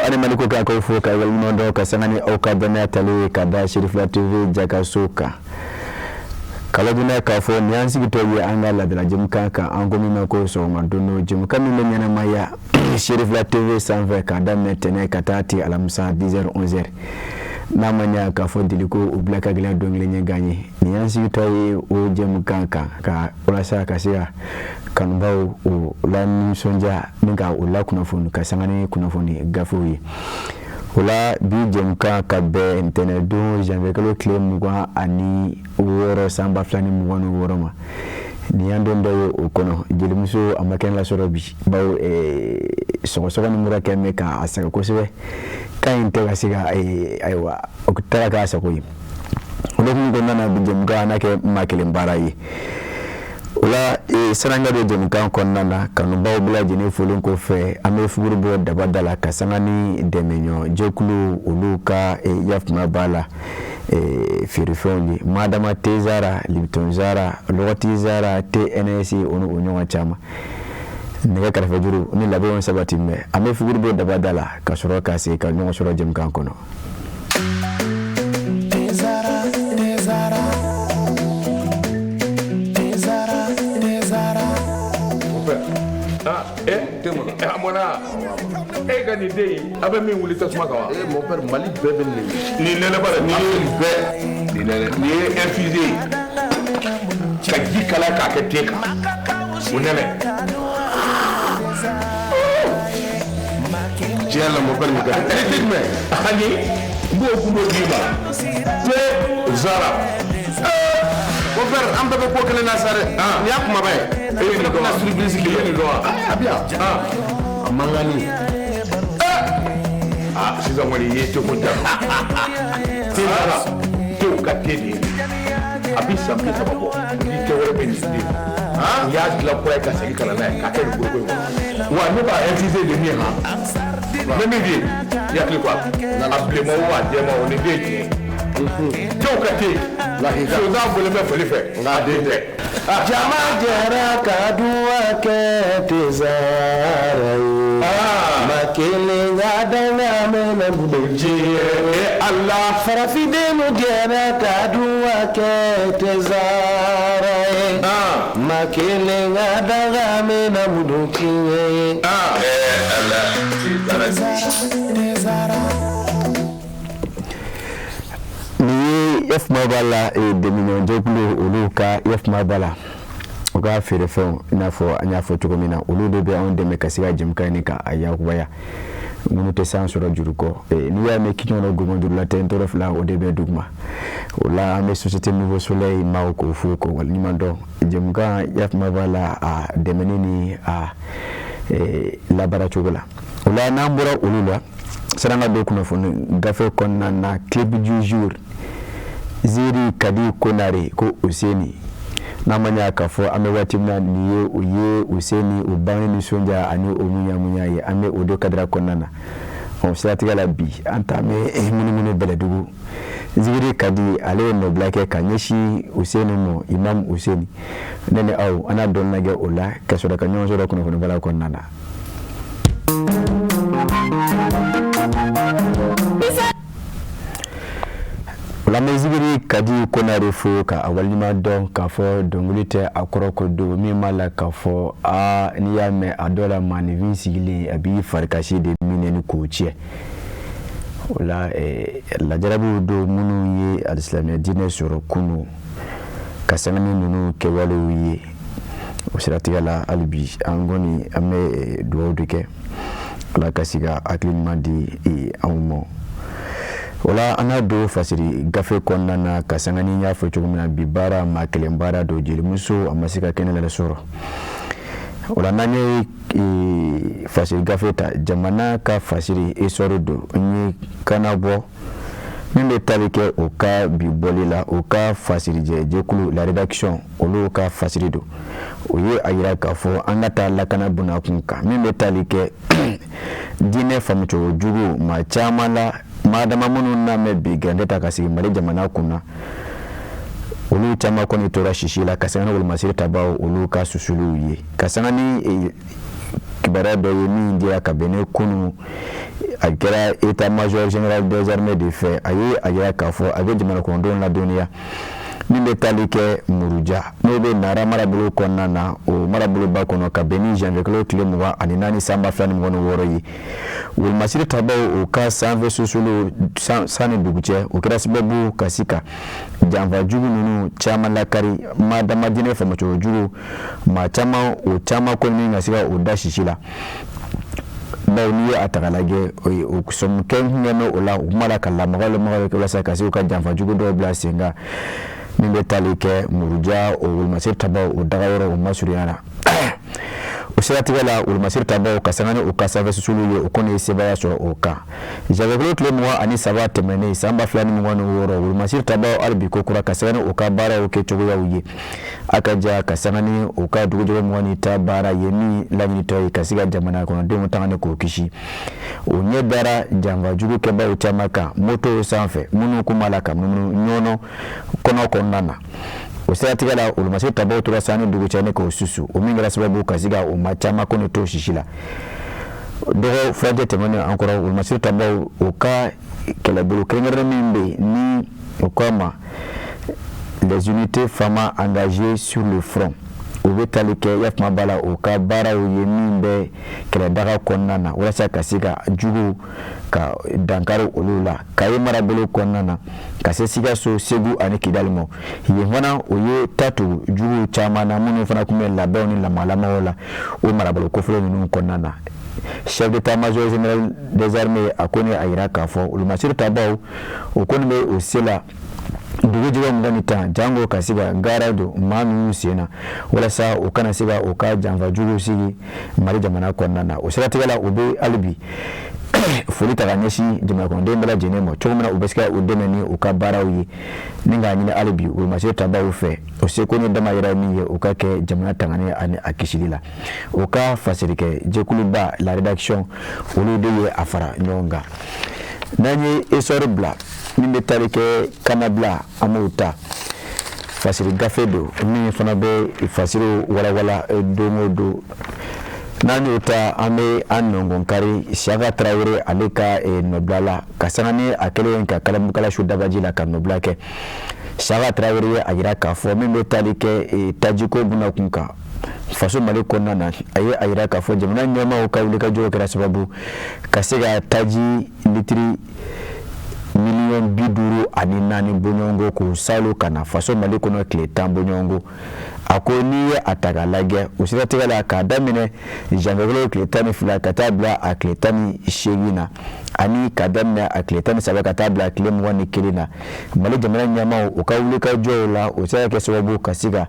ani maliko ka ko fo ka walmo do ka sangani o ka bana tale ka da Shirifla TV jaka soka kala duna ka fo ni ansi to yi an la da jimka ka an gomi na ko so ma dono jimka min ne nyana maya Shirifla TV sanve ka da metene ka tati alamsa 10h 11h na manya ka fo diliko o blaka glan do ngile gagné ni ansi to yi o jimka ka wala sa ka sia kan bawo o lan sonja ninga o la kuna fonu ka sangani kuna foni gafoyi wala bi jemka ka be internet do janve kalo claim ngwa ani woro samba flani mugonu woro ma ni ando ndo o kono jelimuso amaken la sorobi bawo so ni mura kemme ka asaka ko sebe kan intega siga aywa o kutara ka asako yi wala ngona na bi jemka na ke makele mbarayi wala saranga do jëm kan konnana kanu baw bula jene folon ko fe ame fuguru bo dabadala ka sangani demenyo jekulu uluka yafma bala firifoni madama tezara libton zara loti zara TNC onu onyo chama nega karfa juru ni labe on sabati me ame fuguru bo dabadala ka soro ka se ka nyo soro jëm kan kono amona gani dey abe min wuli tasuma kawa mon père Mali bébé ni nene bara ni infusé ka ji kala ka ke teka unene jela mon père mi gadi me hani mbo kundo diba te zara mon père am bébé ko kele na sare ni akuma bay ni ko na surprise ki ni do abia mangani sisan wani ye cogo da to ka tedi abi sampi sama bo ni ke wore be ni ya gila ko ka segi kala na ka ke ko wa ne ba FCC de mi ha ne mi di ya kli kwa na able mo wa de mo ni de ji to ka te la hi so da bole me fele fe na de de jama jara kaduwa ke tezara makele ngadana mena budoje Allah farafide mu jara kaduwa ke tezara makele ngadana mena budoje Allah ni yafma bala dominion jokulu uluka yafma bala oga fere fe na fo anya fo tukomina ulude be on de mekasiga jimkani ka ayakubaya munu te san sura juruko ni ya me kinyo no gomo durla ten to refla o de be dugma wala ame société nouveau soleil ma ko fuko wal ni mando jimka yafma bala a demenini a laboratoire wala nambura ulula saranga do kuna fo gafe konna na clip du jour ziri kadi konare ko useni namanya kafo ame watimna niye uye useni ubani ni sonja ani omunya ye ame odo kadra konana on satiga la bi anta me munu beledugu ziri kadi ale no blake kanyeshi useni mo imam useni nene au ana don nage ola kasoda kanyon so da kuno bala konana la mezibiri kadi konare fo ka awalima don ka fo dongulite akoroko do mi mala ka fo a niya me adola mani vinsili abi farkashi de mineni kochie wala la jarabu do munu ye alislamia dine soro kunu kasangani nunu kewalo ye usiratigala albi angoni ame do duke la kasiga aklinma di awmo wala ana do fasiri gafe konna na kasangani ya fo chugumna bibara makelembara do jelimuso amasika kenela soro wala nanye fasiri gafe ta jamana ka fasiri esoro do nyi kanabo mimbe tabike oka bibolila oka fasiri jekulu la rédaction olo ka fasiri do oye ayira ka fo angata lakana buna kunka mimbe talike dine famucho jugu ma chamala madama munu na mebi gandeta kasi mali jamana kuna olu chama koni tora shishila kasana wal masiri tabao olu ka susulu ye kasana ni kibara do yemi ndia kabene kunu a kɛra état-major général des armées de fait a ye a yira k'a fɔ a bɛ jamana kɔnɔdenw ladɔnniya min bɛ tali kɛ Muruja n'o bɛ Nara marabolo kɔnɔna na o maraboloba kɔnɔ ka bɛn ni janvier kalo tile 24 san 2026 ye Wolomasiri tabaw o ka sanfɛ sosolo sanni dugu cɛ o kɛra sababu ka se ka janfa jugu ninnu caman lakari maa damadinɛ famacogo jugu maa caman o caman kɔni ka se ka o da sisi la bawo n'i ye a ta k'a lajɛ o sɔmukɛ ɲɛmɛ o la u kuma la ka lamaga kɛ walasa ka se ka janfa jugu dɔw bila sen kan min bɛ tali kɛ Muruja o Wolomasiri tabaw o daga yɔrɔ o masurunya la o siratigɛ la Wolomasiri tabaw ka sanga ni o ka sanfɛ susulu ye o kɔni ye sebaya sɔrɔ o kan janvier tile 23 tɛmɛnen san 2026 Wolomasiri tabaw hali bi ko kura ka sanga ni o ka baaraw kɛ cogoyaw ye a ka ja ka sanga ni o ka dugujɛgɛ 23 baara ye min laɲinitɔ ye ka se ka jamana kɔnɔdenw tanga ni k'o kisi o ɲɛ dara janfa jugu kɛbaaw caman kan moto sanfɛ minnu kuma la ka minnu ɲɔnɔ kɔnɔ kɔnɔna na o siratigɛ la Wolomasiri tabaw tora sanni dugu cɛ ni k'o susu o min kɛra sababu ka se ka o maa caman kɔni to sisi la dɔgɔ furancɛ tɛmɛnen an kɔrɔ Wolomasiri tabaw o ka kɛlɛbolo kɛrɛnkɛrɛnnen min bɛ yen ni o k'a ma les unités femmes engagées sur le front o bɛ tali kɛ yafuma b'a la o ka baaraw ye min bɛ kɛlɛdaga kɔnɔna na walasa ka se ka jugu ka dankari olu la Kaye marabolo kɔnɔna na ka se Sikaso Segu ani Kidali ma yen fana o ye tatu jugu caman na minnu fana tun bɛ labɛnw ni lamalamaw la o marabolo kofɔlen ninnu kɔnɔna na chef d'état-major général des armées a kɔni a yira k'a fɔ Wolomasiri tabaw o kɔni bɛ o se la dugu jɛgɛ 20 jango ka se ka gaara don maa minnu sen na walasa o kana se ka o ka janfa jugu sigi Mali jamana kɔnɔna na o siratigɛ la o bɛ hali bi foli ta ka ɲɛsin jamana kɔnɔdenw bɛɛ lajɛlen ma cogo min na u bɛ se ka o dɛmɛ ni u ka baaraw ye ni k'a ɲini hali bi Wolomasiri tabaw fɛ o seko ni damayira min ye o ka kɛ jamana tangani ani a kisili la o ka fasirikɛ jɛkuluba la rédaction olu de ye a fara ɲɔgɔn kan n'an ye essor bila min bɛ tali kɛ kanabila an b'o ta fasiri gafe don min fana bɛ fasiri walawala don o don n'an y'o ta an bɛ an nɔngɔn kari Siaka Tarawele ale ka nɔbila la ka sanga ni a kɛlen ka kalamukalasu dabaji la ka nɔbila kɛ Siaka Tarawele ye a yira k'a fɔ min bɛ tali kɛ tajiko bunakun kan faso Mali kɔnɔna na a ye a yira k'a fɔ jamana ɲɛmaaw ka wulikajɔw kɛra sababu ka se ka taji litiri 54,000 bɔɲɔgɔnko k'o salo ka na faso Mali kɔnɔ tile 10 bɔɲɔgɔnko a ko n'i ye a ta k'a lajɛ o siratigɛ la k'a daminɛ janvier tile 12 ka taa bila a tile 18 na ani ka daminɛ a tile 13 ka taa bila a tile 21 na Mali jamana ɲɛmaaw o ka wulikajɔw la o se ka kɛ sababu ka se ka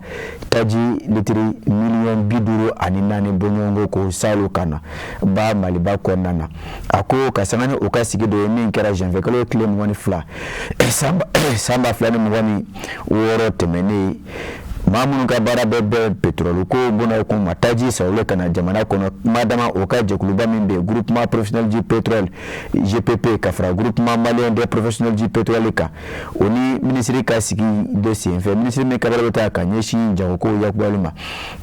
taji litiri 54,000 bɔɲɔgɔnko k'o salo ka na ba Maliba kɔnɔna na a ko ka sanga ni o ka sigi dɔ ye min kɛra janvier kalo tile 22 san 2026 tɛmɛnen maa minnu ka baara bɛɛ bɛ pétrole ko bɔnna kun ma taji sawule kana jamana kɔnɔ madama o ka jɛkuluba min bɛ groupement professionnel du pétrole GPP ka fara groupement malien des professionnels du pétrole kan o ni ministre ka sigi de senfɛ ministre min kabara bɛ taa ka ɲɛsin jagoko yakubali ma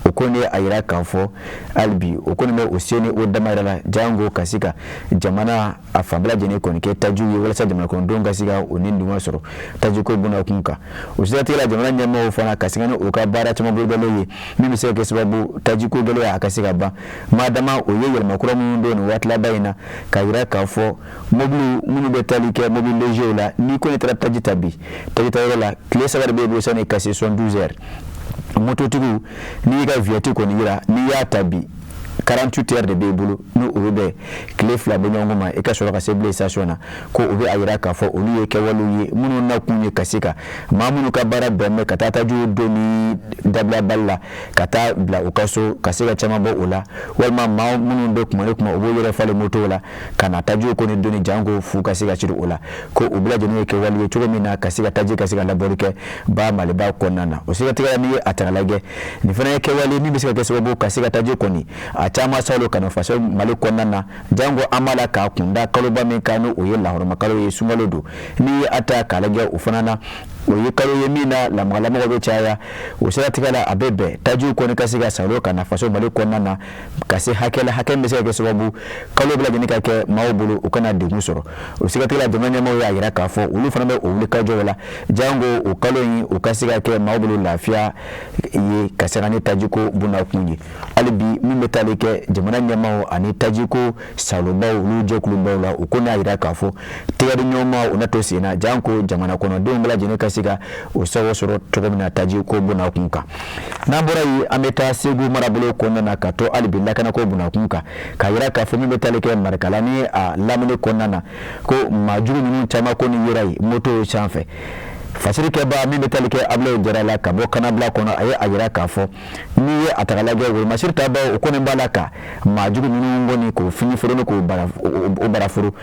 o kɔni a yira k'a fɔ hali bi o kɔni bɛ o se ni o damayira la jango ka se ka jamana a fan bɛɛ lajɛlen kɔni kɛ tajiw ye walasa jamana kɔnɔdenw ka se ka o ni dungɔ sɔrɔ tajiko bɔnna kun kan o siratigɛ la jamana ɲɛmaaw fana ka sɛgɛn o ka baara caman bolodalen ye min bɛ se ka kɛ sababu tajiko gɛlɛya a ka se ka ban madama o ye yɛlɛma kura minnu don nin waati laban in na ka yira k'a fɔ mobili minnu bɛ tali kɛ mobili léger la n'i kɔni taara taji ta bi taji ta yɔrɔ la tile 3 de b'e bolo sani ka se 72 heures mototigiw n'i y'i ka viette kɔni yira n'i y'a ta bi 48 heures de b'e bolo n'o o bɛ tile 2 bɛ ɲɔgɔn ma i ka sɔrɔ ka se bila station na ko o bɛ a yira k'a fɔ olu ye kɛwalew ye minnu nakun ye ka se ka maa minnu ka baara bɛn bɛ ka taa tajiw don ni dabila bali la ka taa bila u ka so ka se ka caman bɔ o la walima maa minnu bɛ kuma ni kuma u b'o yɛrɛ falen moto la ka na tajiw kɔni don ni jango fu ka se ka siri o la ko u bɛɛ lajɛlen ye kɛwale ye cogo min na ka se ka taji ka se ka labɔli kɛ ba Maliba kɔnɔna na o siratigɛ la n'i ye a ta k'a lajɛ nin fana ye kɛwale min bɛ se ka kɛ sababu ka se ka taji kɔni a caman salo kana faso Mali kɔnɔna na jango amala k'a kunda kaloba min kan n'o ye lahɔrɔma kalo ye sunkalo don n'i ye a ta k'a lajɛ o fana na o ye kalo ye min na lamɔgɔlamɔgɔ bɛ caya o siratigɛ la a bɛ bɛn tajiw kɔni ka se ka salo ka nafaso Mali kɔnɔna na ka se hakɛ la hakɛ min bɛ se ka kɛ sababu kalo bɛɛ lajɛlen ka kɛ maaw bolo u kana degun sɔrɔ o siratigɛ la jamana ɲɛmɔgɔw y'a jira k'a fɔ olu fana bɛ o wuli kajɔ la jango o kalo in u ka se ka kɛ maaw bolo lafiya ye ka se ka ni tajiko bunakun ye hali bi min bɛ tali kɛ jamana ɲɛmɔgɔw ani tajiko salobaw olu jɛkulubaw la u ko n'a jira k'a fɔ tigɛdi ɲɔgɔnma u na to sen na janko jamana kɔnɔdenw bɛɛ lajɛlen ka se ka o sago sɔrɔ cogo min na tajiko bunakun kan n'an bɔra yen an bɛ taa Segu marabolo kɔnɔna na ka to hali bi lakanako bunakun kan k'a jira k'a fɔ min bɛ tali kɛ Marikala ni a lamini kɔnɔna na ko maajugu ninnu caman ko ni yera ye moto sanfɛ fasirikɛba min bɛ tali kɛ Ablaye Jara la ka bɔ kanabila kɔnɔ a ye a jira k'a fɔ n'i ye a taga lajɛ wolomasiri tabaw o kɔni b'a la ka maajugu ninnu kɔni k'o fini foro ni k'o baraforo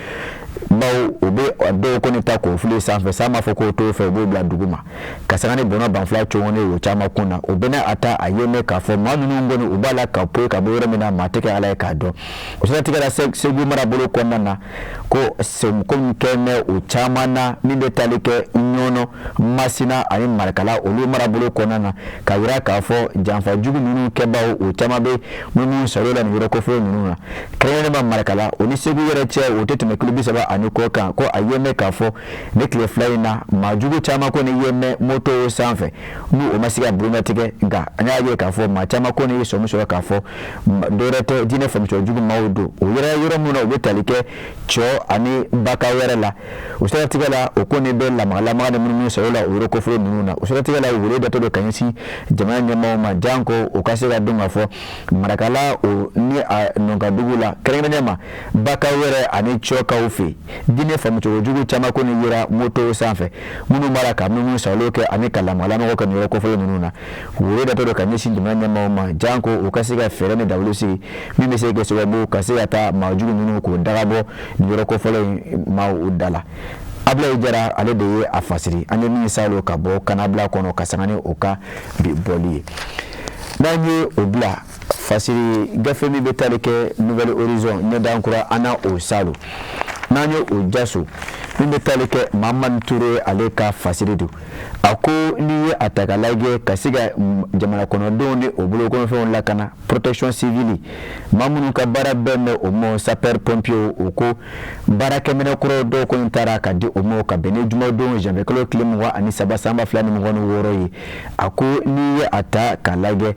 baw o bɛ dɔw kɔni ta k'o fili sanfɛ sa m'a fɔ k'o t'o fɛ o b'o bila dugu ma ka sanga ni bɔnna banfula cɔngɔnnen o caman kun na o bɛna a ta a ye mɛn k'a fɔ maa ninnu kɔni u b'a la ka poyi ka bɔ yɔrɔ min na maa tɛ kɛ Ala ye k'a dɔn o siratigɛ la Segu marabolo kɔnɔna na ko ko min kɛ mɛn o caman na min bɛ tali kɛ Ɲɔnɔ Masina ani Marikala olu marabolo kɔnɔna na ka jira k'a fɔ janfajugu ninnu kɛbaw o caman bɛ minnu salo la nin yɔrɔ kɔfɛ ninnu na kɛrɛnkɛrɛnnenya Marikala o ni Segu yɛrɛ cɛ o tɛ tɛmɛ kilo 30 ani kɔ kan ko a ye mɛn k'a fɔ ne tile fila in na maajugu caman ko ni ye mɛn moto sanfɛ n'u o ma se ka burulatigɛ nka an y'a ye k'a fɔ maa caman ko ni ye sɔmi sɔrɔ k'a fɔ dɔwɛrɛ tɛ diinɛ faamucogojugu maaw don o yɔrɔ minnu na u bɛ tali kɛ cɔ ani baka wɛrɛ la o siratigɛ la o ko ni bɛ lamaga ni minnu sɔrɔ la o yɔrɔ kɔfɛ ninnu na o siratigɛ la wele datɔ don ka ɲɛsin jamana ɲɛmɔgɔw ma janko o ka se ka dɔn k'a fɔ Marikala o ni a nɔnkadugu la kɛrɛnkɛrɛnnenya ma baka wɛrɛ ani cɔkaw fɛ diinɛ faamucogojugu caman ko ni yera moto sanfɛ minnu b'a la ka minnu salo kɛ ani ka lamɔgɔlamɔgɔ kɛ nin yɔrɔ kɔfɛ ninnu na wele datɔ don ka ɲɛsin jamana ɲɛmɔgɔw ma janko o ka se ka fɛɛrɛ ni dawulo sigi min bɛ se ka kɛ sababu ka se ka taa maajugu ninnu k'o dagabɔ nin yɔrɔ kɔfɛla in ma u da la Ablaye Jara ale de ye a fasiri an ye min salo ka bɔ kanabila kɔnɔ ka sanga ni o ka bi bɔli ye n'an ye o bila fasiri gafe min bɛ tali kɛ Nouvelle Horizon ɲɛdan kura an na o salo n'an ye o jaso min bɛ tali kɛ Mamadu Ture ale ka fasiri don a ko n'i ye a ta ka lajɛ ka se ka jamana kɔnɔdenw ni o bolokɔnɔfɛnw lakana protection civile maa minnu ka baara bɛɛ mɛn o mɔ sapeur pompier o ko baarakɛminɛ kɔrɔ dɔw kɔni taara ka di o mɔ ka bɛn ni jumadon janvier kalo tile 23 sanba 2026 ye a ko n'i ye a ta ka lajɛ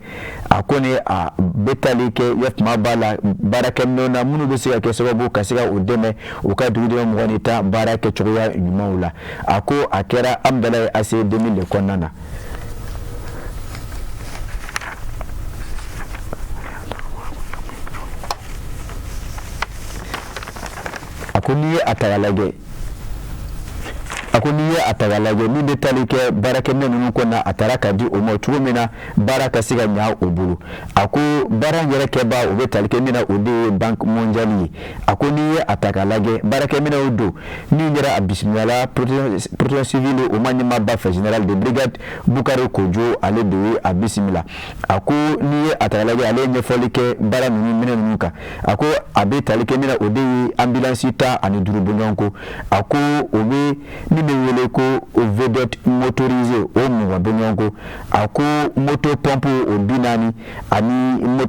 a ko ni a bɛ tali kɛ yafuma b'a la baarakɛminɛw na minnu bɛ se ka kɛ sababu ka se ka o dɛmɛ u ka dugudenw mɔgɔ ni ta baara kɛcogoya ɲumanw la a ko a kɛra Amdalaye Ase 2000 de kɔnɔna na a ko n'i ye a ta ka lajɛ a ko n'i ye a ta ka lajɛ min bɛ tali kɛ baarakɛminɛ ninnu kɔnɔna a taara ka di o ma cogo min na baara ka se ka ɲa o bolo a ko baara yɛrɛ kɛba o bɛ tali kɛ min na o de ye Banque mondiale ye a ko n'i ye a ta ka lajɛ baarakɛminɛw don min yɛrɛ a bisimilala protection civile o ma ɲɛmaaba fɛ général de brigade Bukari Kojo ale de ye a bisimila a ko n'i ye a ta ka lajɛ ale ye ɲɛfɔli kɛ baara ninnu minɛ ninnu kan a ko a bɛ tali kɛ min na o de ye ambulance ta ani duuru bɔɲɔgɔnko a ko o bɛ min bɛ wele ko vedette motorisée o mɔgɔ bɔɲɔgɔnko a ko moto pompe o 40 ani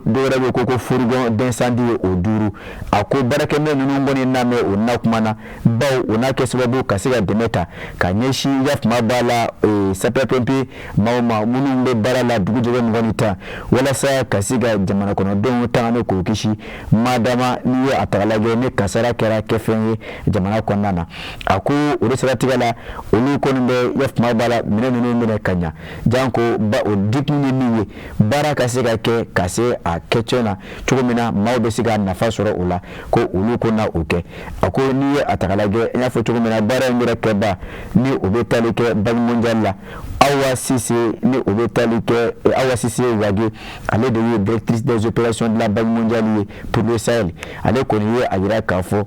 dɔwɛrɛ bɛ ko fourgon d'incendie o 5 a ko baarakɛminɛ ninnu kɔni namɛ o na kuma na baw o n'a kɛ sababu ka se ka dɛmɛ ta ka ɲɛsin yafuma b'a la sapeur pompier maaw ma minnu bɛ baara la dugu jɛgɛ 20 walasa ka se ka jamana kɔnɔdenw tanga ni k'o kisi madama n'i ye a taga lajɛ ni kasara kɛra kɛfɛn ye jamana kɔnɔna na a ko o de siratigɛ la olu kɔni bɛ yafuma b'a la minɛ ninnu minɛ ka ɲa janko o dikun ye min ye baara ka se ka kɛ ka se a kɛcogo na cogo min na maaw bɛ se ka nafa sɔrɔ o la ko olu ko na o kɛ a ko n'i ye a taga lajɛ n y'a fɔ cogo min na baara in yɛrɛ kɛba ni o bɛ tali kɛ Banque mondiale la Awa Cissé ni o bɛ tali kɛ Awa Cissé Wage ale de ye directrice des opérations de la Banque mondiale ye pour le Sahel ale kɔni ye a jira k'a fɔ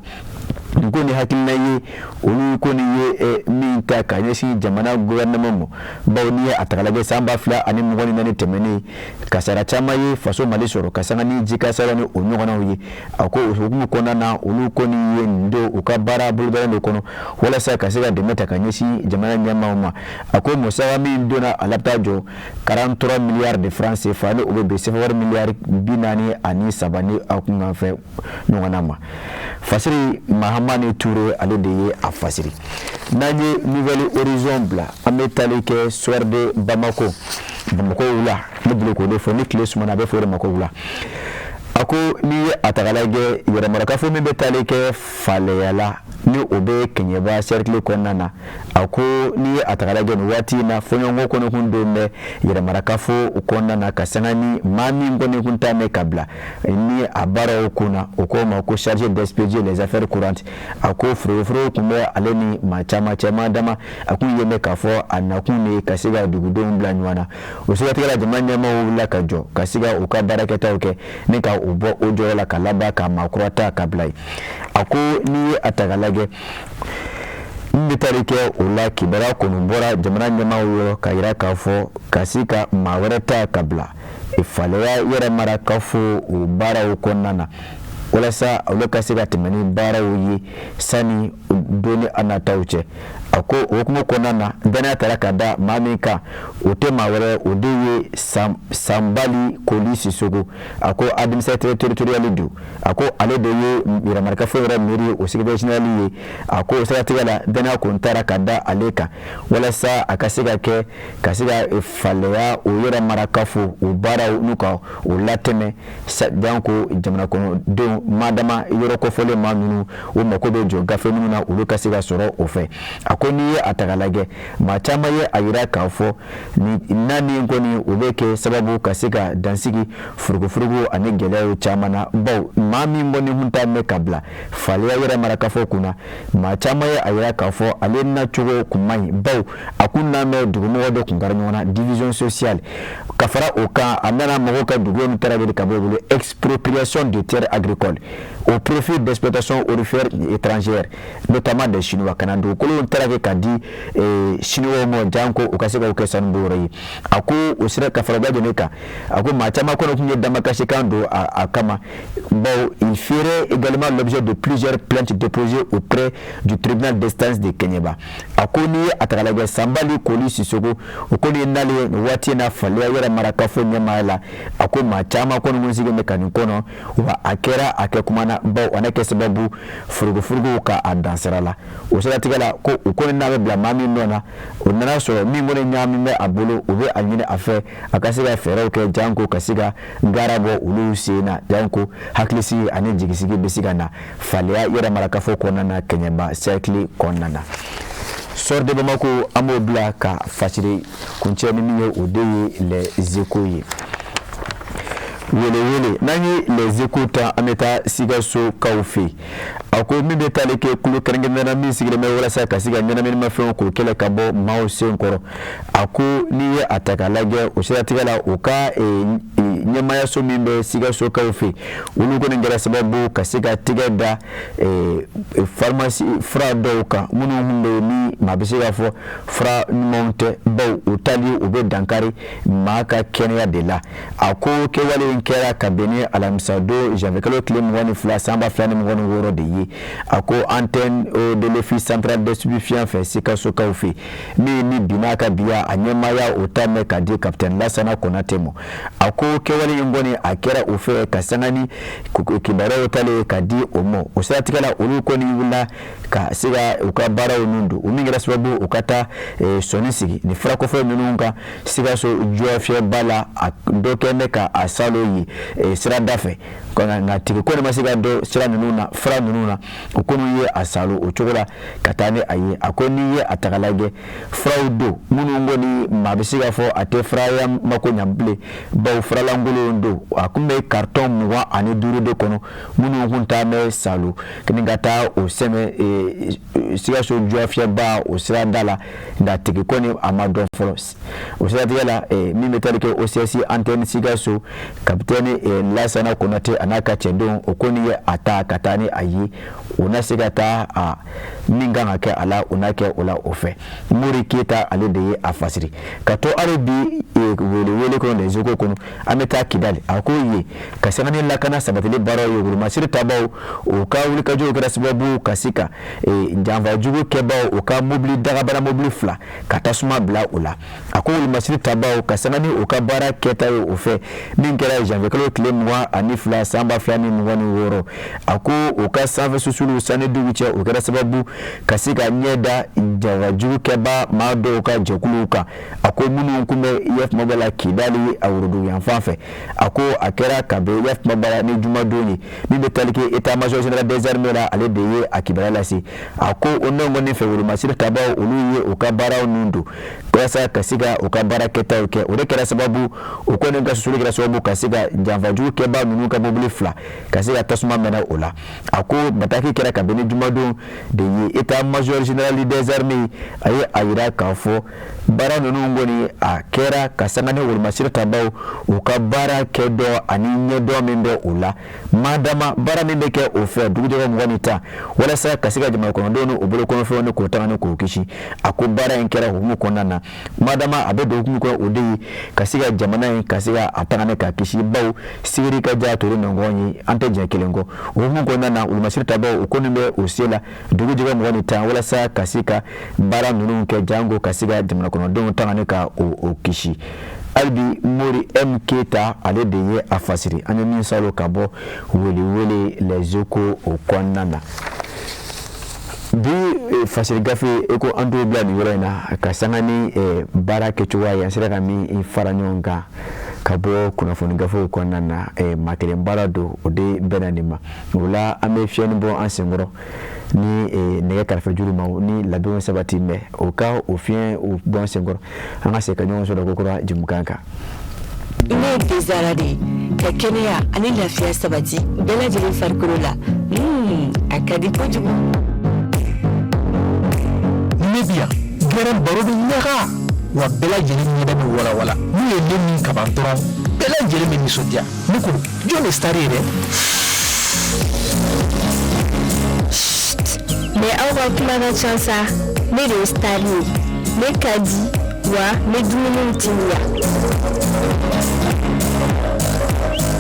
nkoni hakilina ye olu koni ye min ka kanyeshi jamana gouvernement mo bawni atakalage samba fla ani mugoni nani temeni kasara chama ye faso mali soro kasanga ni jika sara ni onyogona wi ako usukumu kona na olu koni ye ndo ukabara bulbara ndo kono wala sa kasega demeta kanyeshi jamana nyama ma ako mosawa mi ndona alaptajo 43 milliards de francs CFA no obebe sefawar milliards binani ani sabani akunga fe nyogona ma fasiri Mahamani Touré ale de ye a fasiri nanye nouvelle horizon bla ametalike swerde Bamako wula ne bulu ko defo ni clé sumana be fore Bamako wula ako ni atagalage yere maraka fo membe talike faleyala ni obe kenyeba cercle konana ako ni atagalage no wati na fonyongo kono kundombe yere maraka fo ukonna kasangani mami ngone kuntane kabla ni abara okuna okoma ko chargé d'expédier les affaires courantes ako frofro kumbe aleni machama dama akuyeme kafo anakune kasiga dugudo mblanwana usiga tigala jamanya mawula kajo kasiga ukadara ketaoke nika ubo ojo la kalaba kama kurata kablai ako ni atagalage mbitarike ula kibara konumbora jamana nyama ulo kaira kafo kasika mawereta kabla ifaleya yere mara kafo ubara ukonana wala sa ulo kasika timani bara uyi sani doni anatauche ako okumo konana dana tarakada mamika utema wale udiye sambali kolisi sogo ako administrateur territorial du ako ale de ye miramarka fora miri osigede generali ako osatigala dana kontara kada aleka wala sa akasiga ke kasiga falea uyera marakafu ubara nuka ulateme danko jamana kono do madama yoro ko fole manunu o makobe jo gafe nuna ulukasiga soro ofe koni atagalage machama ye ayira kafo ni nani ngoni ubeke sababu kasika dansigi furugu ani geleyo chamana baw mami mboni hunta me kabla fale ayira marakafo kuna machama ye ayira kafo alena chugo kumai baw akuna me dugumo wado kungaranyona division sociale kafara oka amana magoka dugo mutarageli kabolo expropriation de terres agricoles au profit d'exploitation aurifère étrangère notamment des Chinois kanando kolo ntarage kadi Chinois mo janko ukaseka ukesan boroyi ako usira kafaraga joneka ako machama kono kunye damakashe kando akama bon il ferait également l'objet de plusieurs plaintes déposées auprès du tribunal d'instance de Kenyeba ako ni atakalaga sambali koli sisoko ukoni nali wati na falia yera marakafo nyamala ako machama kono musige mekani kono wa akera akekumana bo wanake sababu furugu ka adansarala usira tigala ko ukoni na bla mami nona onana so mi ngone nyami me abolo ube anyine afe akasiga fere ke janko kasiga garabo ulusina janko haklisi ane jigisigi besiga na falia yera marakafo kona na Kenyeba circle kona na sort de Bamako amobla ka fachiri kuncheni miyo udeye les écoles wele nani les écoutants ameta sigaso kaufi ako mbe taleke kulu kerengena na misigire me wala saka siga nyana me mafe ko kele kabo mause nkoro ako niye atakalage usiratigala uka nyama ya so mbe sigaso kaufi ulugo ngera sababu kasika tigada pharmacie fra doka munu hunde ni mabisiga fo fra monte bo utali ube dankari maka Kenya de la ako ke wale nkera kabene alamsado j'avais que le clem wani fla samba flani ngoni woro de yi ako antenne de l'office central de stupéfiants fait sika soka ufi ni binaka biya anyema ya utame kadi captain Lasana Konatemo ako ke wale ngoni akera ufe kasangani kibara utale kadi omo usatikala uluko ni wula ka siga ukabara unundu umingira sababu ukata sonisigi ni frako fo minunga siga so joafie bala dokene ka asalo yi sira dafe kona ngati ko masiga do sira nununa fra nununa ukunu ye asalo uchokola katane aye akoni ye atakalage fraudo munungo ni mabisiga fo ate fraya makonya mble ba frala ngolo ndo akumbe carton mwa ani duru de kono munu hunta me salo kiningata o seme siga so joafie ba o sira dala ngati ko ni amado folos o sira diala mi metalike o CSI antenne siga so capitaine Lasana Konate anaka chendo okoni ye ata katani ayi una sigata a minga ke ala una ke ola ofe muri kita ale de afasiri kato arabi wele ko ne zoko kono ameta kidali akoye kasangani la kana sabatele baro yo masiri tabaw o ka wuli ka jo kera sababu kasika njamba jugo kebaw o ka mobili daga bara mobili fla katasuma bla ola akoli masiri tabaw kasangani o ka bara keta yo ofe minkera janve kalo klemwa anifla samba flani mwani woro ako o ka save susulu sane duwiche o kera sababu kasika nyeda njamba jugo keba mado ka jokuluka ako munu kume yef mobala kidali awrudu yanfafe ako akera kabe yef mobala ni jumadoni ni betalike eta major general des armées la ale de akibala lasi ako onongo ne fewulu masiri tabaw oluye okabara onundu kwasa kasika okabara keta oke orekera sababu okone nga susulu kera sababu kasika janvaju keba nunuka mobile fla kasika tasuma mena ola ako bataki kera kabeni jumadon de eta major general des armées aye ayira kafo bara nunungo ni akera kasanga ne wulu masiri tabaw okabara kedo aninye do membe ola madama bara membe ke ofe duguje mwani ta wala sa kasika jama kono dono obolo kono fe woni ko tanga ko kishi akubara enkera humu konana madama abedo humu ko odeyi kasika jamana kasika atanga ka kishi baw siri ka ja to no ngonyi ante je kelengo humu konana ulmasiri tabaw ukonimbe osela duguje mwani ta wala sa kasika bara nunu ke jango kasika jamana kono dono tanga ka o kishi albi mori mketa ale de ye afasiri anya min salo kabo wele les oko o kwanana bi fasiri gafe eko ando bla ni yorena kasangani bara kechuwa ya sira kami faranyonga kabo kuna foni gafe o kwanana makele barado ode benanima wala ame fieni bo ansengoro ni nege karfe juru ma ni labon sabati me o ka o fien o bon sengoro anga se kanyon so dokora jumukanka ine dezarade kekenia ani lafia sabati bela jeli farkurola akadi pojugo media garan barodo nyaga wa bela jeli nyeda mi wala ni yele min kabantoro bela jeli mi sodia nuko joni starire mais awa kuma na chansa me de stali me kadi wa me dumuni tinya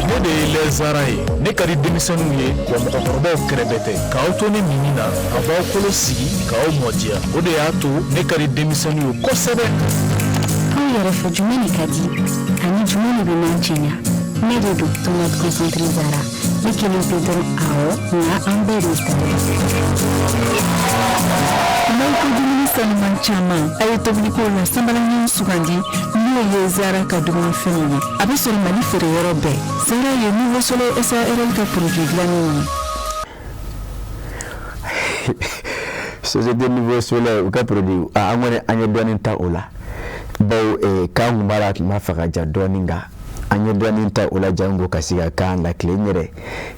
ne de les arai ne kadi demisonu ye wa mokorobo krebete ka autoni minina aba okolo sigi ka o modia o de ato ne kadi demisonu ko sebe ko yere fo jumeni kadi ani jumeni be manchenya me de docteur na concentré zara mikini pedro ao na ambere stali Manko dumuni salman chama ayo tobni ko la sambalanyin sugandi ni zara ka dumuni fenini abi sol mali fere yorobe zara ye ni wosole SARL ka produit glani c'est de nouveau solaire ka produit amone anya donin ta ola baw ka ngumara ma faka ja doninga anya donin ta ola jango kasika kan la klenyere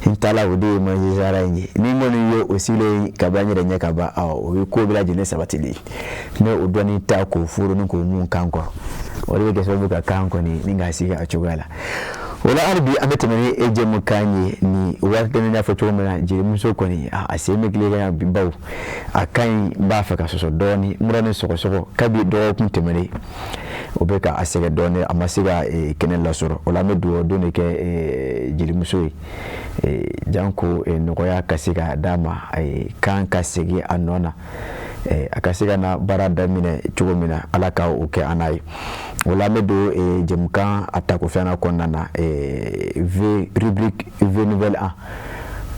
intala ode ma zara nyi ni ngoni yo osile kabanyere nyaka ba o ko bila jene sabatili ne odoni ta ko furu ni ko mun kanko wale ke so buka kanko ni ninga sika achugala wala arbi ametemene eje mukanye ni wakene na foto mena je musoko ni aseme kilega baw akan ba faka soso doni murane soko kabi do kuntemene obeka asega doni amasiga kenen la soro wala medu doni ke jiri musoi janko nokoya kasiga dama kan kasigi anona akasiga na barada mine chugomina alaka uke anai wala medu jemkan atako fana konana v rubrique v nouvelle a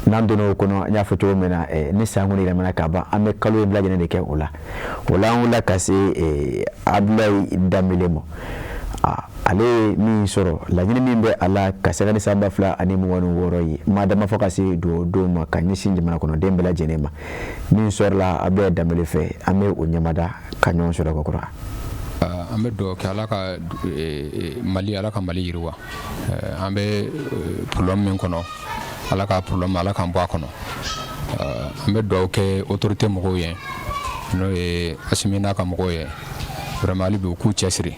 nandono kono nya foto mena ni sanguni la mena kaba ame kalo blaje ne ke wala kasi ablay damilemo ale mi soro la nyini mimbe ala kasanga ni samba fla ani mu wonu woroyi madama fokasi do ma kanyi sinji mana kono dembela jenema mi soro la abe damele fe ame onyamada kanyon soro kokora ambe do kala ka mali ala ka mali yirwa ambe problem men kono ala ka problem ala ka mbo kono ambe do ke autorité mo yen no asimina ka mo yen vraiment ali be ku chesri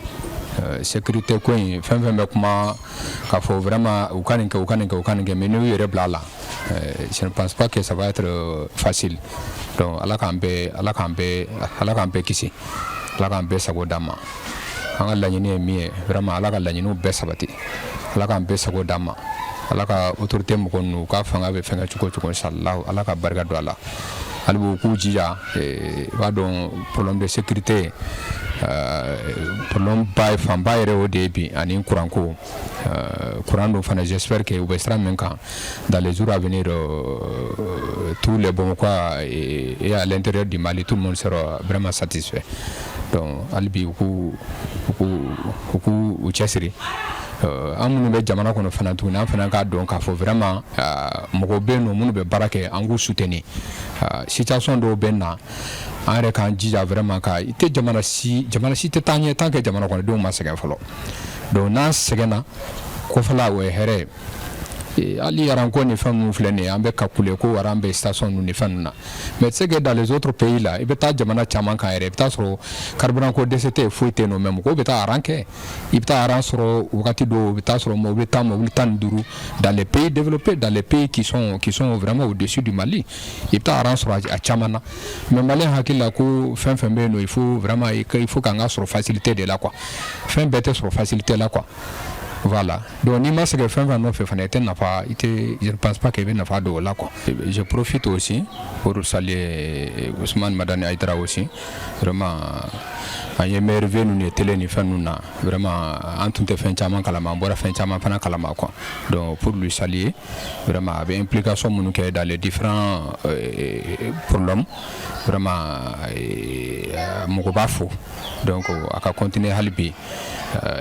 sécurité ko in fɛn fɛn bɛ kuma k'a fɔ vraiment u ka nin kɛ mais n'u yɛrɛ bila la je ne pense pas que ça va être facile donc ala k'an bɛɛ kisi ala k'an bɛɛ sago d'an ma an ka laɲini ye min ye vraiment ala ka laɲiniw bɛɛ sabati ala k'an bɛɛ sago d'an ma ala ka autorité mɔgɔ ninnu ka fanga bɛ fɛnkɛ cogo cogo inchallah ala ka barika don a la hali b'u k'u jija b'a dɔn problème de sécurité problème ba fanba yɛrɛ o de ye bi ani courant ko courant dun fana j'espère que u bɛ sira min kan dans les jours à venir tous les Bamakɔs et à l'intérieur du Mali tout le monde sera vraiment satisfait donc hali bi u k'u cɛsiri an minnu bɛ jamana kɔnɔ fana tuguni an fana k'a dɔn k'a fɔ vraiment mɔgɔw bɛ yen nɔ minnu bɛ baara kɛ an k'u soutenir situation dɔw bɛ na an yɛrɛ k'an jija vraiment ka i tɛ jamana si tɛ taa ɲɛ tant que jamana kɔnɔdenw ma sɛgɛn fɔlɔ donc n'an sɛgɛnna kɔfɛla o ye hɛrɛ ye hali aranko ni fɛn ninnu filɛ nin ye an bɛ calculer ko wari an bɛ station ninnu ni fɛn ninnu na mais c'est que dans les autres pays là i bɛ taa jamana caman kan yɛrɛ i bɛ taa sɔrɔ carburant ko dɛsɛ tɛ yen foyi tɛ yen nɔ mais mɔgɔw bɛ taa aran kɛ i bɛ taa aran sɔrɔ wagati dɔw i bɛ taa sɔrɔ mobili 15 dans les pays développés dans les pays qui sont vraiment au-dessus du Mali i bɛ taa aran sɔrɔ a caman na mais maliyɛn hakili la ko fɛn fɛn bɛ yen nɔ il faut k'an ka sɔrɔ facilité de la quoi fɛn bɛɛ tɛ sɔrɔ facilité la quoi. Voilà. Donc, ni ma se que fin va nous faire je ne pense pas qu'il y ait nafa de là quoi. Je profite aussi pour saluer Ousmane Madani Aïdara aussi. Vraiment, en y merveilleux nous ne télé ni fin nous na. Vraiment, en tout fin chaman kalama, bora fin chaman pana kalama quoi. Donc, pour lui saluer, vraiment avec implication nous qui est dans les différents problèmes. Vraiment, mokobafo. Donc, à continuer halibi.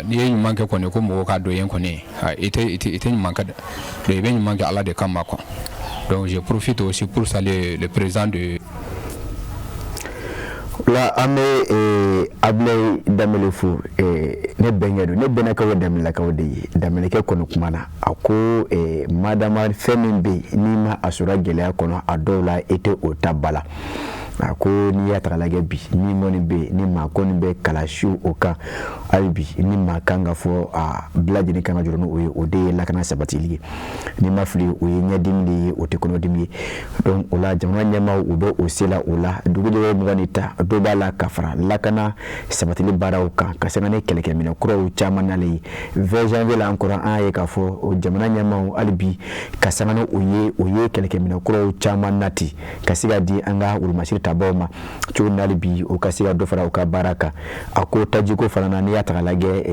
Ni ye ɲuman kɛ kɔni ko mɔgɔw ka dɔ yen kɔni i tɛ ɲuman kɛ donc i bɛ ɲuman kɛ ala de kama quoi donc je profite aussi pour saluer le président de la an bɛ Ablaye Danbele fo ne bɛnkɛ don ne bɛnnakaw ye Danbelelakaw de ye Danbelekɛ kɔni kumana a ko madama fɛn min bɛ yen n'i ma a sɔrɔ gɛlɛya kɔnɔ a dɔw la i tɛ o ta ba la a ko n'i y'a ta k'a lajɛ bi ni mɔni bɛ yen ni maa kɔni bɛ kalasiw o kan hali bi ni maa kan ka fɔ a bɛɛ lajɛlen kan ka jɔrɔ n'o ye o de ye lakana sabatili ye ni ma fili o ye ɲɛdimi de ye o tɛ kɔnɔdimi ye donc o la jamana ɲɛmaaw u bɛ o se la o la dugujɛ mugan ni ta dɔw b'a la ka fara lakana sabatili baaraw kan ka sanga ni kɛlɛkɛminɛ kuraw caman nalen ye 20 janvier la encore an y'a ye k'a fɔ o jamana ɲɛmaaw hali bi ka sanga ni o ye kɛlɛkɛminɛ kuraw caman nati ka se ka di an ka wulumasiri tabaw ma cogo nali bi o ka se ka dɔ fara o ka baara kan a ko tajiko fana na n'i y'a ta k'a lajɛ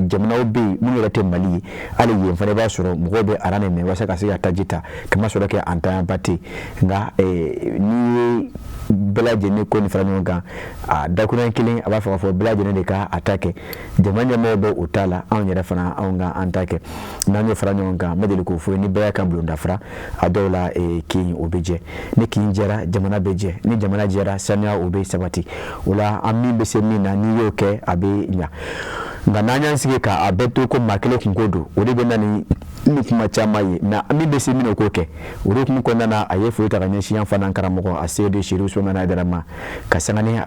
jamanaw bɛ yen minnu yɛrɛ tɛ Mali ye hali yen fana b'a sɔrɔ mɔgɔw bɛ aran de mɛn walasa ka se ka taji ta kama sɔrɔ kɛ antanyaba tɛ nka n'i ye bɛɛ lajɛlen ko nin fara ɲɔgɔn kan a dakuruɲɛ kelen a b'a fɔ k'a fɔ bɛɛ lajɛlen de ka a ta kɛ jamana ɲɛmɔgɔw bɛ o ta la anw yɛrɛ fana anw ka an ta kɛ n'an y'o fara ɲɔgɔn kan n bɛ deli k'o fɔ ni bɛɛ y'a kan bulonda fara a dɔw la kin o bɛ jɛ ni kin jɛra jamana bɛ jɛ ni jamana jɛra saniya o bɛ sabati o la an min bɛ se min na n'i y'o kɛ a bɛ ɲa nka n'an y'an sigi k'a bɛɛ to ko maa kelen kunko don o de bɛ na ni kuma caman ye nka an min bɛ se min o k'o kɛ o de kun kɔnɔna na a ye foli ta ka ɲɛsin an fana karamɔgɔ a se de Seydou Ousmane Aidara ma ka sanga ni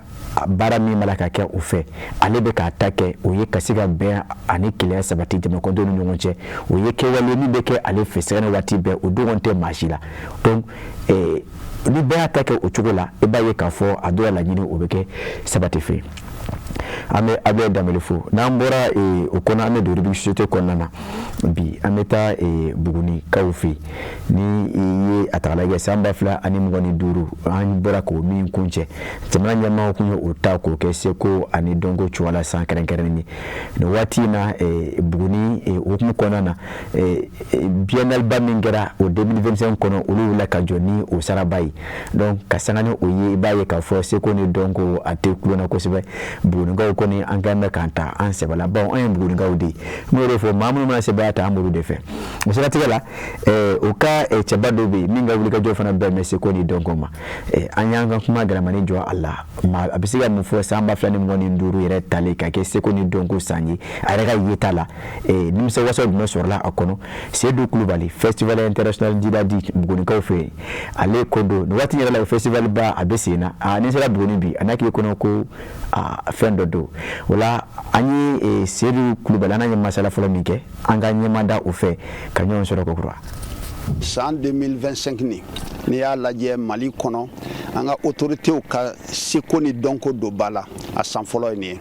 baara min b'a la ka kɛ o fɛ ale bɛ k'a ta kɛ o ye ka se ka bɛn ani keleya sabati jamanakɔnɔdenw ni ɲɔgɔn cɛ o ye kɛwale min bɛ kɛ ale fɛ sɛgɛnɛ waati bɛɛ o dogon tɛ maa si la donc ni bɛɛ y'a ta kɛ o cogo la i b'a ye k'a fɔ a dɔw la laɲini o bɛ kɛ sabati fɛ an bɛ Ablaye Danbele fo n'an bɔra o kɔnɔ an bɛ don rubrique société kɔnɔna na bi an bɛ taa Bugunikaw fɛ ni i ye a ta k'a lajɛ san 2025 an bɔra k'o min kun cɛ jamana ɲɛmaaw kun ye o ta k'o kɛ seko ani dɔnko cogoya la san kɛrɛnkɛrɛnnen ye nin waati in na Buguni hukumu kɔnɔna na biennale ba min kɛra o 2025 kɔnɔ olu wulila ka jɔ ni o saraba ye donc ka sanga ni o ye i b'a ye k'a fɔ seko ni dɔnko a tɛ kulon na kosɛbɛ Bugunikaw kɔni an kan bɛ k'an ta an sɛbɛla bon an ye Bugunikaw de ye n'o de fɔ maa minnu mana sɛbɛya ta an b'olu de fɛ o siratigɛ la o ka cɛba dɔ bɛ yen min ka wulikajɔ fana bɛɛ mɛ seko ni dɔnko ma an y'an ka kuma gɛlɛmani jɔ a la a bɛ se ka mun fɔ san 2025 yɛrɛ talen ka kɛ seko ni dɔnko san ye a yɛrɛ ka yeta la nimisa wasa jumɛn sɔrɔla a kɔnɔ Seydou Kulubali festival international Didadi Bugunikaw fɛ ale ko don nin waati yɛrɛ la o festival ba a bɛ sen na ni sera Buguni bi a n'a k'i kɔnɔ ko fɛn dɔ don wala ani Seydou Coulibaly ana masala folo min kɛ an ka ɲɛmada o fɛ ka ɲɔgɔn sɔrɔ kokura san 2025 ni y'a lajɛ Mali kɔnɔ an ka autorités ka seko ni dɔnko do bala a san fɔlɔ ye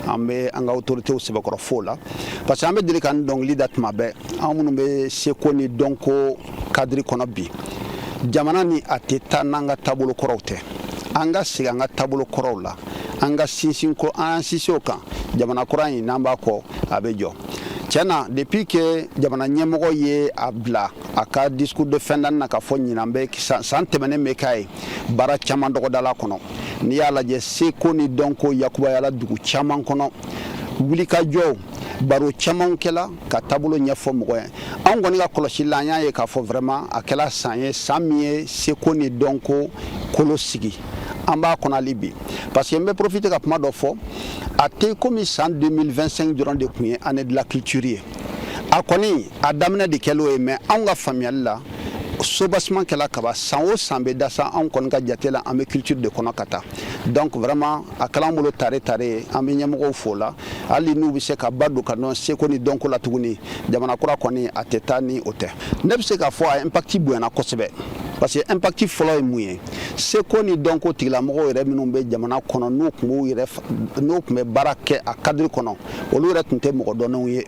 an bɛ an ka autorités sɛbɛkɔrɔ fo la parce que an bɛ deli ka dɔnkili da tuma bɛɛ an minnu bɛ seko ni dɔnko cadre kɔnɔ bi jamana ni a tɛ taa n'an ka taabolo kɔrɔw tɛ an ka segin an ka taabolo kɔrɔw la an ka sinsin ko an sinsin o kan jamana kura in n'an b'a kɔ a bɛ jɔ tiɲɛna depuis que jamana ɲɛmɔgɔ ye a bila a ka discours de fin d'année na ka fɔ ɲinan bɛ san tɛmɛnen bɛ k'a ye baara caman dɔgɔdala kɔnɔ n'i y'a lajɛ seko ni dɔnko yakubayala dugu caman kɔnɔ wulikajɔw baro caman kɛla ka taabolo ɲɛfɔ mɔgɔ ye anw kɔni ka kɔlɔsili la an y'a ye k'a fɔ vraiment a kɛla san ye san min ye seko ni dɔnko kolo sigi an b'a kɔnɔ hali bi parce que n bɛ profiter ka kuma dɔ fɔ a tɛ komi san 2025 dɔrɔn de tun ye année de la culture ye a kɔni a daminɛ de kɛla o ye mais anw ka faamuyali la sobasement kɛla kaba san o san bɛ dasa anw kɔni ka jate la an bɛ culture de kɔnɔ ka taa donc vraiment a kɛla an bolo tare tare an bɛ ɲɛmɔgɔw fo la hali n'u bɛ se ka ba don ka dɔn seko ni dɔnko la tuguni jamana kura kɔni a tɛ taa ni o tɛ ne bɛ se k'a fɔ a impact bonyana kosɛbɛ parce que impact fɔlɔ ye mun ye seko ni dɔnko tigilamɔgɔw yɛrɛ minnu bɛ jamana kɔnɔ n'u tun bɛ baara kɛ a cadre kɔnɔ olu yɛrɛ tun tɛ mɔgɔ dɔnnenw ye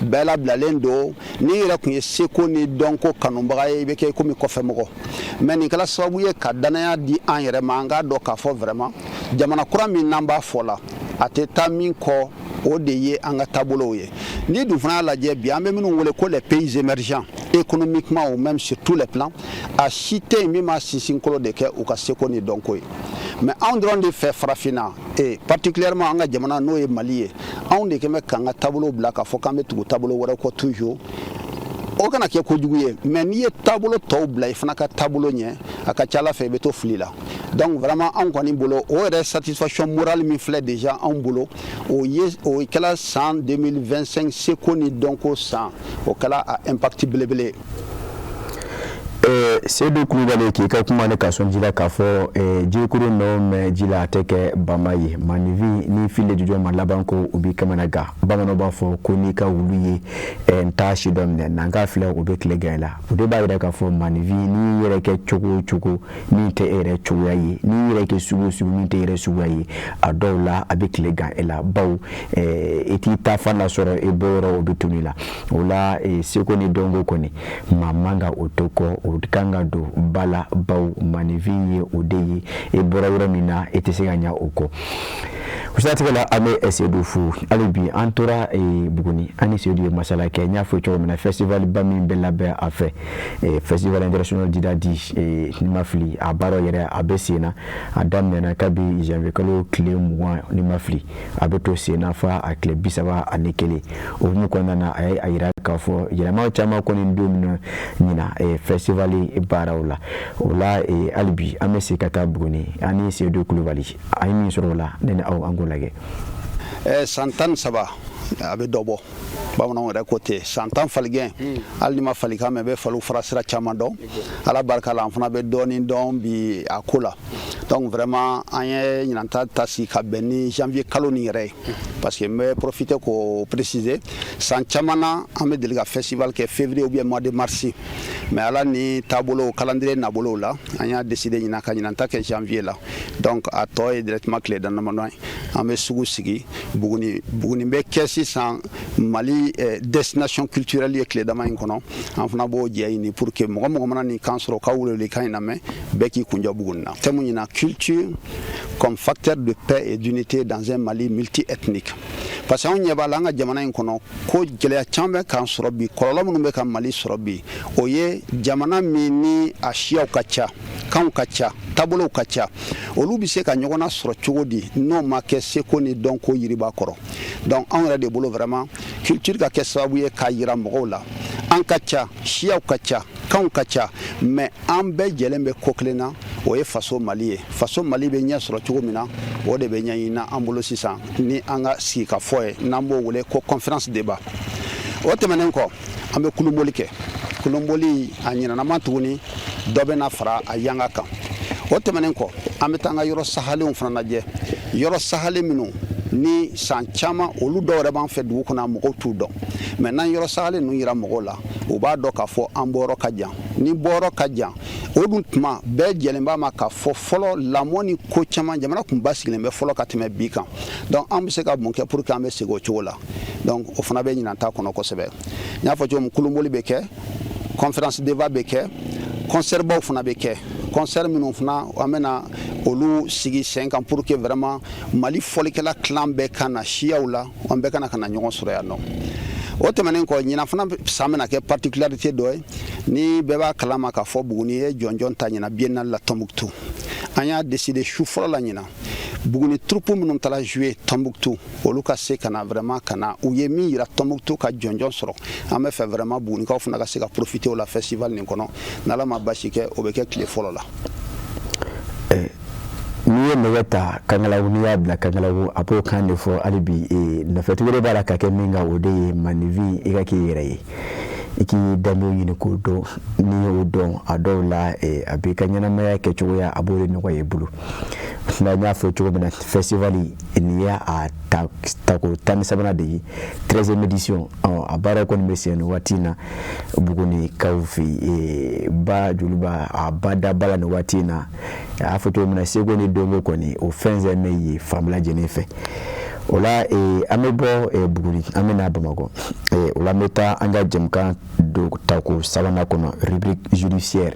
bɛɛ labilalen don n'i yɛrɛ tun ye seko ni dɔnko kanubaga ye i bɛ kɛ komi kɔfɛmɔgɔ mais nin kɛla sababu ye ka danaya di an yɛrɛ ma an k'a dɔn k'a fɔ vraiment jamana kura min n'an b'a fɔ la a tɛ taa min kɔ o de ye an ka taabolow ye n'i dun fana y'a lajɛ bi an bɛ minnu wele ko les pays émergents économiquement ou même sur tous les plans a si tɛ yen min ma sinsin kolo de kɛ u ka seko ni dɔnko ye mais anw dɔrɔn de fɛ farafinna et particulièrement an ka jamana n'o ye Mali ye anw de kɛn bɛ k'an ka taabolo bila k'a fɔ k'an bɛ tugu taabolo wɛrɛ kɔ toujours o kana kɛ kojugu ye mais n'i ye taabolo tɔw bila i fana ka taabolo ɲɛ a ka ca Ala fɛ i bɛ to fili la donc vraiment anw kɔni bolo o yɛrɛ satisfaction morale min filɛ déjà anw bolo o kɛla san 2025 seko ni dɔnko san o kɛla a impact belebele Seydou Coulibaly k'i ka kuma ne ka sɔn ji la k'a fɔ jikuru nɔ mɛn ji la a tɛ kɛ bama ye maninfin ni fili jujɔ ma laban ko u b'i kamana gan bamananw b'a fɔ ko n'i ka wulu ye n t'a si dɔ minɛ n'an ka filɛ o bɛ tile gan i la o de b'a yira k'a fɔ maninfin n'i yɛrɛ kɛ cogo o cogo min tɛ e yɛrɛ cogoya ye n'i yɛrɛ kɛ sugu o sugu min tɛ e yɛrɛ suguya ye a dɔw la a bɛ tile gan i la bawo i t'i ta fan lasɔrɔ i bɔyɔrɔ o bɛ tunu i la o la seko ni dɔnko kɔni maa man kan o to kɔ o kan ka don bala baw maninfin ye o de ye e bɔra yɔrɔ min na e tɛ se ka ɲɛ o kɔ o siratigɛ la an bɛ Seydou fo hali bi an tora Buguni an ni Seydou ye masala kɛ n y'a fɔ cogo min na festival ba min bɛ labɛn a fɛ festival international Didadi ni ma fili a baaraw yɛrɛ a bɛ sen na a daminɛna kabi janvier kalo tile 20 ni ma fili a bɛ to sen na fa a tile 31 o hukumu kɔnɔna na a ye a yira k'a fɔ yɛlɛmaw caman kɔni don min ɲina festival baaraw la o la hali bi an bɛ se ka taa Buguni an ni Seydou Coulibaly a ye min sɔrɔ o la ne ni aw an k'o lajɛ san 13 a bɛ dɔ bɔ bamananw yɛrɛ ko ten san 10 faligɛn hali ni ma falikan mɛn bɛ faliw fara sira caman dɔn ala barika la an fana bɛ dɔɔnin dɔn bi a ko la donc vraiment an ye ɲinanta ta sigi ka bɛn ni janvier kalo nin yɛrɛ ye parce que n bɛ profiter k'o préciser san caman na an bɛ deli ka festival kɛ février ou bien mois de mars mais ala ni taabolo calendrier nabolo la an y'a décider ɲinan ka ɲinanta kɛ janvier la donc a tɔ ye directement tile damadɔ ye an bɛ sugu sigi Buguni bɛ kɛ sisan Mali destination culturelle ye tile dama in kɔnɔ an fana b'o jɛ ɲini pour que mɔgɔ mɔgɔ mana nin kan sɔrɔ ka weleli kan in lamɛn bɛɛ k'i kunjɔ Buguni na thème ɲina culture comme facteur de paix et d'unité dans un Mali multi-ethnique parce que anw ɲɛ b'a la an ka jamana in kɔnɔ ko gɛlɛya caman bɛ k'an sɔrɔ bi kɔlɔlɔ minnu bɛ ka Mali sɔrɔ bi o ye jamana min ni a siyaw ka ca kanw ka ca taabolow ka ca olu bɛ se ka ɲɔgɔn na sɔrɔ cogo di n'o ma kɛ seko ni dɔnko yiriba kɔrɔ donc anw yɛrɛ de bolo vraiment culture ka kɛ sababu ye k'a yira mɔgɔw la an ka ca siyaw ka ca kanw ka ca mais an bɛɛ jɛlen bɛ ko kelen na o ye faso Mali ye faso Mali bɛ ɲɛ sɔrɔ cogo min na o de bɛ ɲɛɲini na an bolo sisan ni an ka sigi ka fɔ ye n'an b'o wele ko conférence débat o tɛmɛnen kɔ an bɛ kuluboli kɛ kuluboli a ɲinanama tuguni dɔ bɛ na fara a yanga kan o tɛmɛnen kɔ an bɛ taa an ka yɔrɔ sahalenw fana lajɛ yɔrɔ sahalen minnu ni san caman olu dɔw yɛrɛ b'an fɛ dugu kɔnɔ mɔgɔw t'u dɔn mais n'an yɔrɔ sagalen ninnu yira mɔgɔw la u b'a dɔn k'a fɔ an bɔyɔrɔ ka jan ni bɔyɔrɔ ka jan o dun tuma bɛɛ jɛlen b'a ma k'a fɔ fɔlɔ lamɔ ni ko caman jamana kun basigilen bɛ fɔlɔ ka tɛmɛ bi kan donc an bɛ se ka mun kɛ pour que an bɛ segin o cogo la donc o fana bɛ ɲinanta kɔnɔ kosɛbɛ n y'a fɔ cogo min kuluboli bɛ kɛ conférence débat bɛ kɛ concert baw fana bɛ kɛ concert minnu fana an bɛna olu sigi sen kan pour que vraiment Mali fɔlikɛla clan bɛɛ ka na siyaw la an bɛɛ kana ɲɔgɔn sɔrɔ yan nɔ o tɛmɛnen kɔ ɲinan fana san bɛna kɛ particularité dɔ ye ni bɛɛ b'a kalama k'a fɔ Buguni ye jɔnjɔn ta ɲinan biennale la Tombouctou an y'a décidé su fɔlɔ la ɲinan Buguni troupe minnu taara jouer Tombouctou olu ka se ka na vraiment ka na u ye min yira Tombouctou ka jɔnjɔn sɔrɔ an bɛ fɛ vraiment Bugunikaw fana ka se ka profiter o la festival nin kɔnɔ n'Ala ma basi kɛ o bɛ kɛ tile fɔlɔ la. Ni ye nɛgɛ ta Kankalabu n'i y'a bila Kankalabu a b'o kan de fɔ hali bi nafacogo de b'a la ka kɛ min kan o de ye Manifin i ka k'i yɛrɛ ye i k'i danbew ɲini k'o dɔn n'i y'o dɔn a dɔw la a b'i ka ɲɛnamaya kɛcogoya a b'o de nɔgɔya i bolo n y'a fɔ cogo min na festival nin y'a ta ko 13 de ye 13e édition a baara kɔni bɛ sen waati in na Bugunikaw fɛ ba joliba a ba da bala nin waati in na a y'a fɔ cogo min na seko ni dongo kɔni o fɛn fɛn bɛ ye fan lajɛlen fɛ o la an bɛ bɔ Buguni an bɛ na Bamakɔ o la an bɛ taa an ka jɛmukan do ta ko sabanan kɔnɔ rubrique judiciaire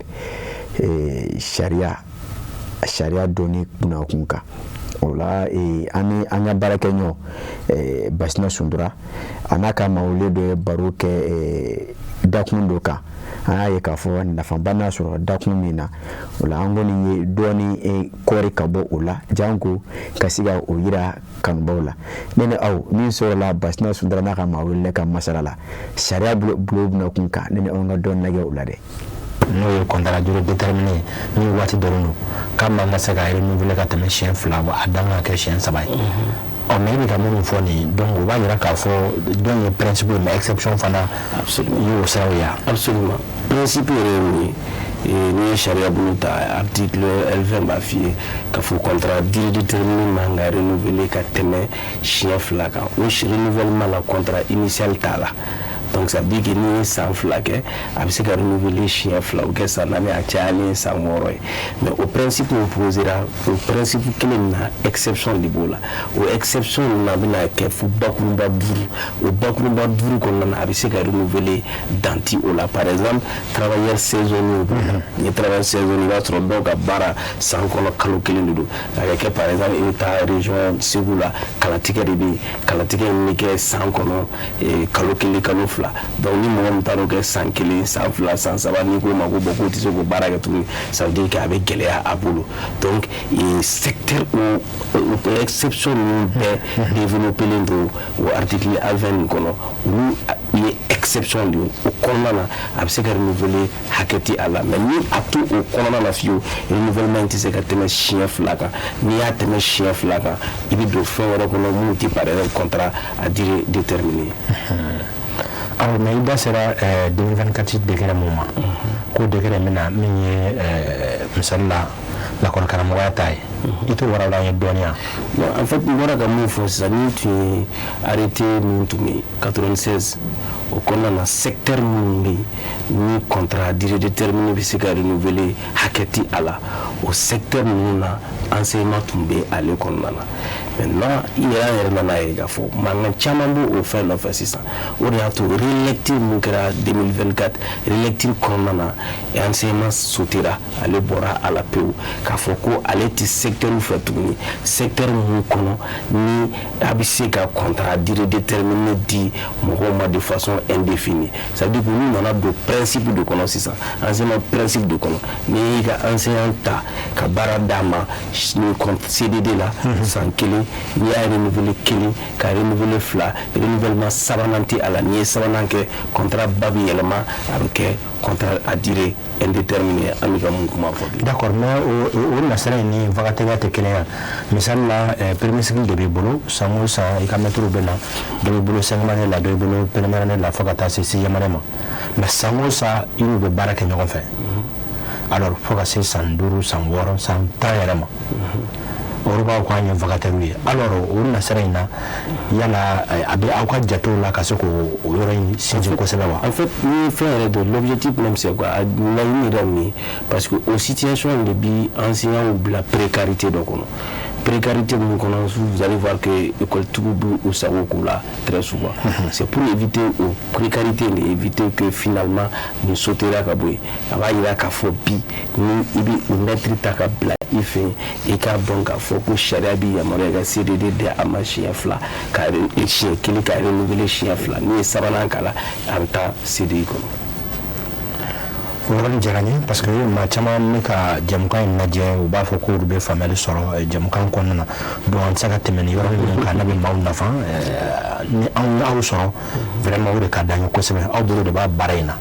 sariya dɔnni kunnakun kan o la an ni an ka baarakɛɲɔgɔn Basina Sundura a n'a ka mawule dɔ ye baro kɛ dakun dɔ kan an y'a ye k'a fɔ nafaba n'a sɔrɔ dakun min na o la an kɔni ye dɔɔni kɔɔri ka bɔ o la janko ka se ka o yira kanubaw la ne ni aw min sɔrɔla Basina Sundura n'a ka mawule ka masala la sariya bulo bɛna kun kan ne ni aw ka dɔɔni lajɛ o la dɛ n'o ye contrat durée déterminée ni waati dɔrɔn don k'a man ka se ka renouveler ka tɛmɛ siɲɛ 2 a dan ka kɛ siɲɛ 3 ye mais i bɛ ka minnu fɔ nin donc o b'a yira k'a fɔ dɔn ye principe mais exception fana y'o siraw ye absolument principe yɛrɛ ye mun ye n'i ye sariya bolo ta article L20 b'a f'i ye k'a fɔ contrat durée déterminée man ka renouveler ka tɛmɛ siɲɛ 2 kan o renouvellement la contrat initial t'a la donc ça veut dire que ni ye san 2 kɛ a bɛ se ka renouveler siɲɛ 2 o kɛ san 4 a cayalen san 6 ye mais o principe o posera o principe kelen na exception de b'o la o exception na bɛna kɛ fo bakurunba 5 o bakurunba 5 kɔnɔna na a bɛ se ka renouveler danti o la par exemple travailleur saisonnier ni travailleur saisonnier i b'a sɔrɔ dɔw ka baara san kɔnɔ kalo 1 de don a ka kɛ par exemple i bɛ taa région Segu la kalatigɛ de bɛ yen kalatigɛ in bɛ kɛ san kɔnɔ kalo 1 kalo 2 donc ni mɔgɔ min taara o kɛ san 1 san 2 san 3 ni ko ma ko bɔn k'o tɛ se k'o baara kɛ tuguni ça veut dire que a bɛ gɛlɛya a bolo donc secteur o exception ninnu bɛɛ développé len don o article A20 nin kɔnɔ olu ye exception de ye o kɔnɔna na a bɛ se ka renouveler hakɛ tɛ a la mais ni a to o kɔnɔna na fiyewu renouvellement tɛ se ka tɛmɛ siɲɛ 2 kan n'i y'a tɛmɛ siɲɛ 2 kan i bɛ don fɛn wɛrɛ kɔnɔ minnu tɛ par exemple contrat à durée déterminée. Alors mais il da sera 2024 décret mun ma ko décret min na min ye misali la lakɔli karamɔgɔya ta ye i t'o wara la ye dɔɔniya en fait n bɔra ka mun fɔ sisan ni tun ye arrêté min tun bɛ 96 o kɔnɔna na secteur minnu bɛ yen ni contrat durée déterminée bɛ se ka renouveler hakɛ tɛ a la o secteur ninnu na enseignement tun bɛ ale kɔnɔna na maintenant i yɛrɛ nana ye k'a fɔ mankan caman b'o o fɛn nɔfɛ sisan o de y'a to relecture mun kɛra 2024 relecture kɔnɔna na enseignement sautera ale bɔra a la pewu k'a fɔ ko ale tɛ secteur fɛ tuguni secteur mun kɔnɔ ni a bɛ se ka contrat durée déterminée di mɔgɔw ma de façon indéfinie ça veut dire que n'u nana don principe de kɔnɔ sisan enseignement principe de kɔnɔ n'i y'i ka enseignant ta ka baara d'a ma ni CDD la san 1 n'i y'a renouveler 1 ka renouveler 2 renouvellement sabanan tɛ a la n'i ye sabanan kɛ contrat ba bɛ yɛlɛma a bɛ kɛ contrat à durée indéterminée an bɛ ka mun kuma fɔ bi. D'accord mais o nasira in ni vagataga tɛ kelen ye misali la premier cycle de b'i bolo san o san i ka mɛtiriw bɛ na dɔ b'i bolo 5e année la dɔ b'i bolo première année la fo ka taa se 6e année ma mais san o san i n'u bɛ baara kɛ ɲɔgɔn fɛ alors fo ka se san 5 san 6 san 10 yɛrɛ ma oruba ko anya vagatawi alors on na serena yala abi akwa jato la kasoko yoro sinjin ko selawa en fait ni faire de l'objectif même c'est quoi la ni parce que aux situations de bi enseignant ou la précarité donc précarité vous allez voir que l'école Toubou ou Sawokoula très souvent c'est pour éviter aux précarité et éviter que finalement nous sauter la kaboué avant il y a qu'à phobie ni ibi mettre ta kabla il fait et qu'à bon qu'à faut que charabi à mon regard CDD de amachi fla car les chiens qui les carré nouveau chien fla ni sabana kala en temps CDI comme wala jarani parce que ma chama meka jamkan naje u ba fo ko be family soro jamkan konna do an saka temeni yoro ni ka nabi maw nafa ni an aw soro vraiment wure ka danyo ko sebe aw bolo de ba barena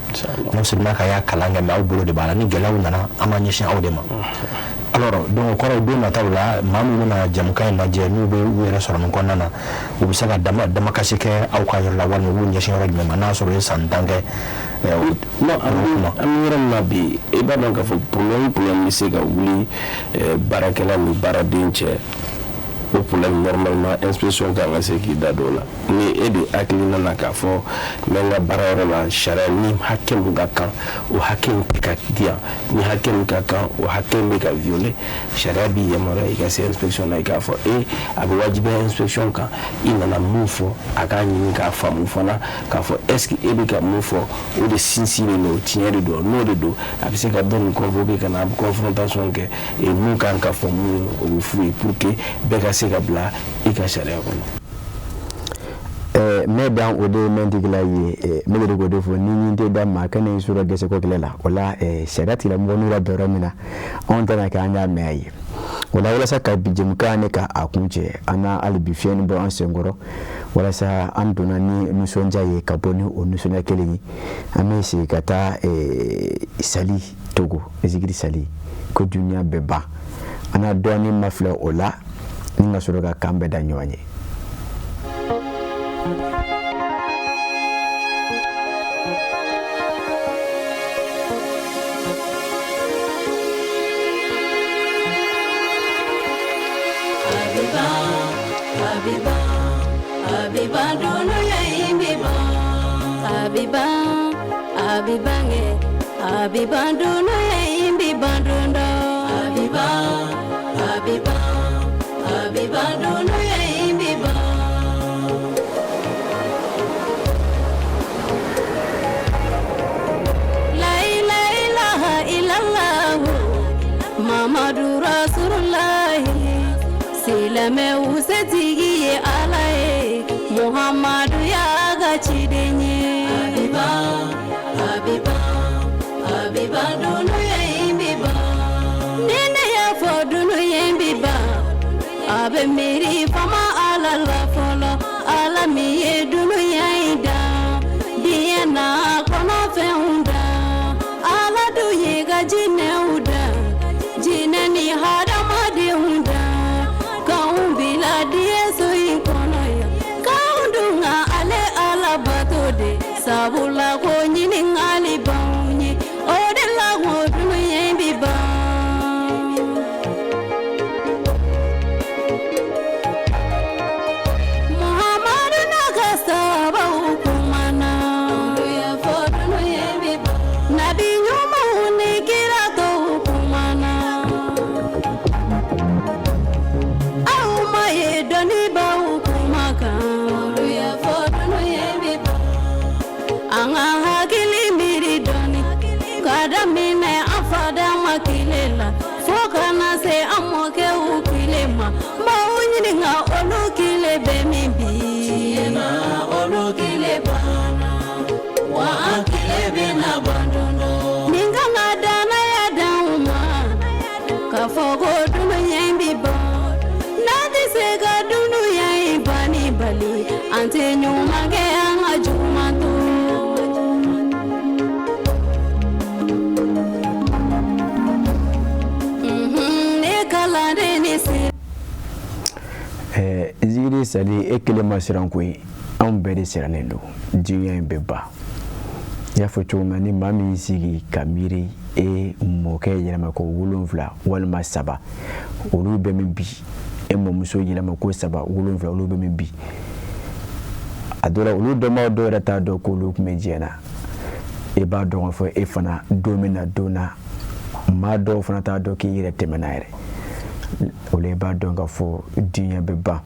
non seulement ka ya kalanga ma aw bolo de bala ni gelaw nana amanye shin aw de ma alors donc ko do na tawla mamu na jamkan naje ni be wure soro non konna na u saka dama kasike aw ka yor la wal ni wunye shin rajme mana soro san dange non amiram nabi e ba donc faut problème c'est que oui barakela ni baradinche au problème normalement inspection ka ngase ki dadola ni ede aklina na ka fo menga barara la sharani hakem ga kan o hakem ka dia ni hakem ka kan o hakem ka violer sharabi yamara ka se inspection na ka fo e abi wajibe inspection ka ina na mufo aka ni ka fa mufo na ka fo est-ce que ebe ka mufo o de sinsire no tiere do no de do abi se ka don convoquer kana confrontation ke e mu kan ka fo mu o fui pour que beka bla ikashare kono me dan ode mendigla ye me de godo fo ni nte da makane sura gese ko klela wala sharati la mbonura doramina on tana ka anya me ayi wala saka bijimkane ka akunje ana albifien bo ansengoro wala sa andona ni nusonja ye kaboni onusonya kelenyi amesi kata sali Togo ezigiri sali ko dunia beba ana doni mafla ola ninga soroga kambe da nyonye Abiba dono ya imbiba Abiba dono ya imbiba dono Abiba dono ya imbiba La ilaha illallah Muhammadu Rasulullah Silame usatigi ye alaye Muhammadu ya gachidenye Abiba dono ya imbiba Nene ya foduno ya imbiba Abe miri fama ala la folo Ala miye duno ya ida Diena kono feunda Ala duye ga jine uda Jine ni hada madi unda Kaumbila die so ikono ya Kaundunga ale ala batode Sabula ko nyini ngali baunye Ode la ngoduno ya imbiba se amoke ukilema maunyi nga olukile bemimbi na olukile bana wa akile bena bandondo ninga ngadana ya dauma kafogo dunu yembi ba nadi se ga dunu yembani bali ante nyuma ge anga jumato ziri sali ekelema sirankwe an bere siranelo jiya beba ya foto mani mami sigi kamiri moke yelama ko wulunfla walma saba olu be min bi mo muso yɛlɛma ko 7 7 olu bɛ min bi a dɔla olu dɔma dɔw yɛrɛ t'a dɔn ko olu kun bɛ diɲɛ na i b'a dɔn fɔ e fana don min na don na maa dɔw fana t'a dɔn k'i yɛrɛ tɛmɛna yɛrɛ o la i b'a dɔn ka fɔ diɲɛ bɛ ban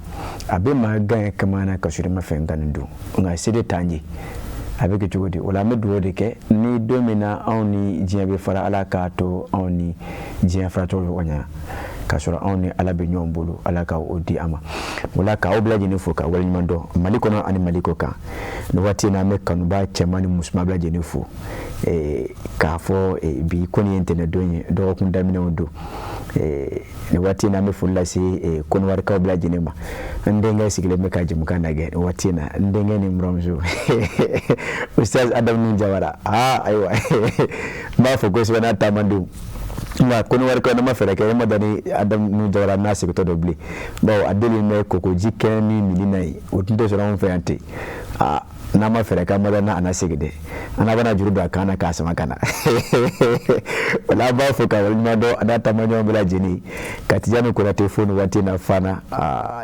a bɛ maa gan kama na ka sɔrɔ i ma fɛn ganin don nka se de t'an ye a bɛ kɛ cogo di o la an bɛ dugawu de kɛ ni don min na anw ni diɲɛ bɛ fara ala k'a to anw ni diɲɛ faratɔ ɲɔgɔn ɲɛ ka sɔrɔ anw ni ala bɛ ɲɔgɔn bolo ala ka o di an ma o la k'aw bɛɛ lajɛlen fo ka waleɲuman dɔn mali kɔnɔ ani mali kɔ kan nin waati in na an bɛ kanuba cɛman ni musoman bɛɛ lajɛlen fo k'a fɔ bi ko nin ye ntɛnɛndon ye dɔgɔkun daminɛw don nin waati in na an bɛ foli lase kɔnɔwarikaw bɛɛ lajɛlen ma n denkɛ sigilen bɛ ka jamukan lajɛ nin waati in na n denkɛ ni n buramuso ustaz adamu jawara ayiwa n b'a fɔ kosɛbɛ n'a taama don nka kɔnɔwarikaw nama fɛɛrɛ kɛ e ma dani adamu jawara n'a segitɔ dɔ bilen bawo a deli bɛ kokoji kɛ ni milina ye o tun tɛ sɔrɔ anw fɛ yan ten n'a ma fɛɛrɛ k'a ma n'a ana segin dɛ ana bana juru don a kan na k'a sama ka na o la an b'a fɔ ka waleɲuman dɔn a n'a taamaɲɔgɔn bɛɛ lajɛlen ka Tijani Konate fo nin waati in na fana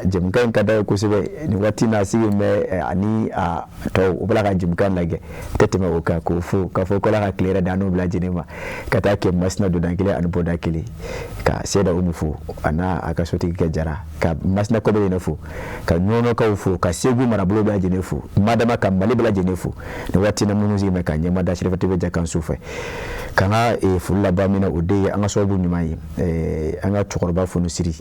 jamukan in ka d'a ye kosɛbɛ nin waati in na a sigilen bɛ ani a tɔw u bɛla ka jamukan lajɛ tɛ tɛmɛ o kan k'o fo k'a fɔ ko ala ka tile yɛrɛ da n'o bɛɛ lajɛlen ma ka taa kɛ masina donda kelen ani bɔda kelen ka Seyda Umu fo a n'a a ka sotigi kɛ Jara ka masina kɔbɛ ɲɛna fo ka ɲɔnɔkaw fo ka Segu marabolo bɛɛ lajɛlen fo madama ka Mali bɛɛ lajɛlen fo nin waati in na minnu sigilen bɛ ka ɲɛmada Serifa TV Jakaso fɛ ka n ka foli laban min na o de ye an ka sababu ɲuman ye an ka cɛkɔrɔba Fonusiri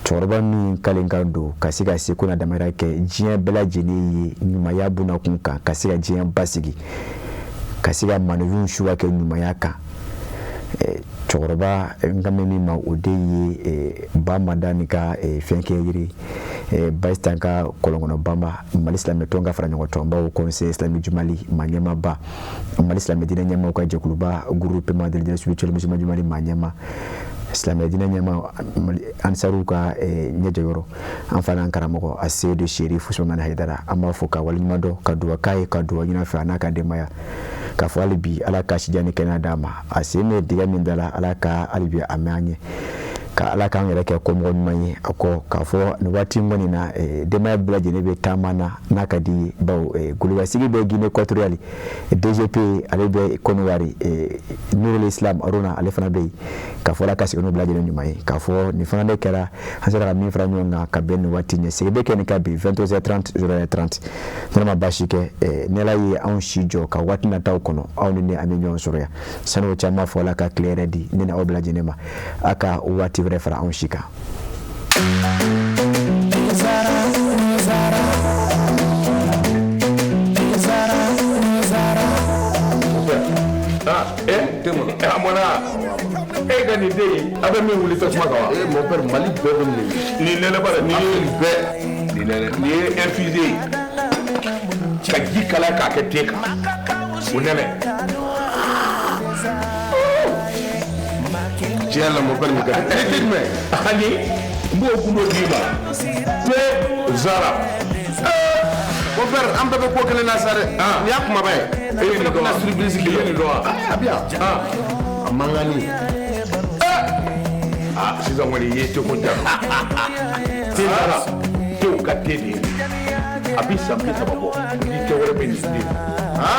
cɛkɔrɔba min kalen ka don ka se ka seko n'a damayira kɛ diɲɛ bɛɛ lajɛlen ye ɲumanya bunakun kan ka se ka diɲɛ basigi ka se ka manewuw suwa kɛ ɲumanya kan cɛkɔrɔba n ka mɛn min ma o de ye ba mada ni ka fɛn kɛ yiri Bayisitan ka kɔlɔnkɔnɔ bamba Mali silamɛ tɔn ka fara ɲɔgɔn tɔnbaw conseil islamique du Mali maa ɲɛmaaba Mali silamɛ diinɛ ɲɛmaaw ka jɛkuluba groupement de leaders spirituels musulmans du Mali maa ɲɛma silamɛ diinɛ ɲɛmaa ansaruw ka ɲɛjɛyɔrɔ an fana an karamɔgɔ a Seyidu Sherif Usumani Hayidara an b'a fɔ ka waleɲuman dɔn ka duwawu k'a ye ka duwawu ɲini a fɛ a n'a ka denbaya k'a fɔ hali bi ala ka sijan ni kɛnɛya d'a ma a sen bɛ dingɛ min da la ala ka hali bi a mɛn an ye ka ala k'an yɛrɛ kɛ kɔmɔgɔ ɲuman ye a kɔ k'a fɔ nin waati in kɔni na denbaya bɛɛ lajɛlen bɛ taama na n'a ka di ye bawo golobasigi bɛ Guinée Équatoriale DGP ale bɛ Côte d'Ivoire Nurul Islam Aruna ale fana bɛ yen k'a fɔ ala ka segin n'o bɛɛ lajɛlen ɲuman ye k'a fɔ nin fana de kɛra an sera ka min fara ɲɔgɔn kan ka bɛn nin waati ɲɛ sigi bɛ kɛ nin ka bi 22h30 0h30 n'ala ma baasi kɛ ni ala ye anw si jɔ ka waati nataw kɔnɔ aw ni ne an bɛ ɲɔgɔn sɔrɔ yan sani o caman fɔ ala ka tile yɛrɛ di ne ni aw bɛɛ lajɛlen ma a ka waati wɛrɛ fara anw si kan. E ka nin den a bɛ min wuli tasuma kan wa? Mon père Mali bɛɛ bɛ nin nin nɛnɛ b'a la nin ye infusé ka ji kalaya k'a kɛ te kan o nɛnɛ. tiɲɛ la mon père nin ka di mais ani n b'o gundo d'i ma te Zara. mon père an bɛɛ bɛ ko kelen na sa dɛ nin y'a kumaba ye e ye nin dɔn wa? surprise kɛ nin dɔn wa? a bi yan a man kan ni sisan kɔni i ye cogo jan te Zara tew ka te de ye a bɛ san 30 bɔ ni cɛ wɛrɛ bɛ nin den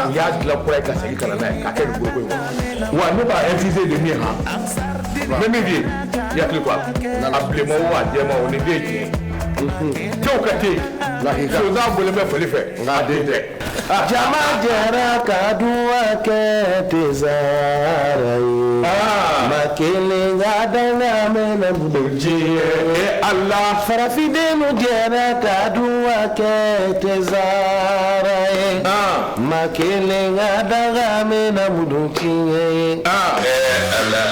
u y'a dilan kura ye ka segin ka na n'a ye k'a kɛ nin foroko in kɔnɔ wa ne b'a infusé de min han mɛ min bɛ yen i hakili to a la a bilenma o a jɛma o nin den ye tiɲɛ ye tew ka te sonsan bɔlen bɛ foli fɛ nka a den tɛ. jama jɛra ka duwa kɛ te Zara ye ma kelen ka danga mɛnɛ budo diɲɛ ala farafidenu jɛra ka duwa kɛ te Zara ye ma kelen ka danga mɛnɛ budo tiɲɛ ye ala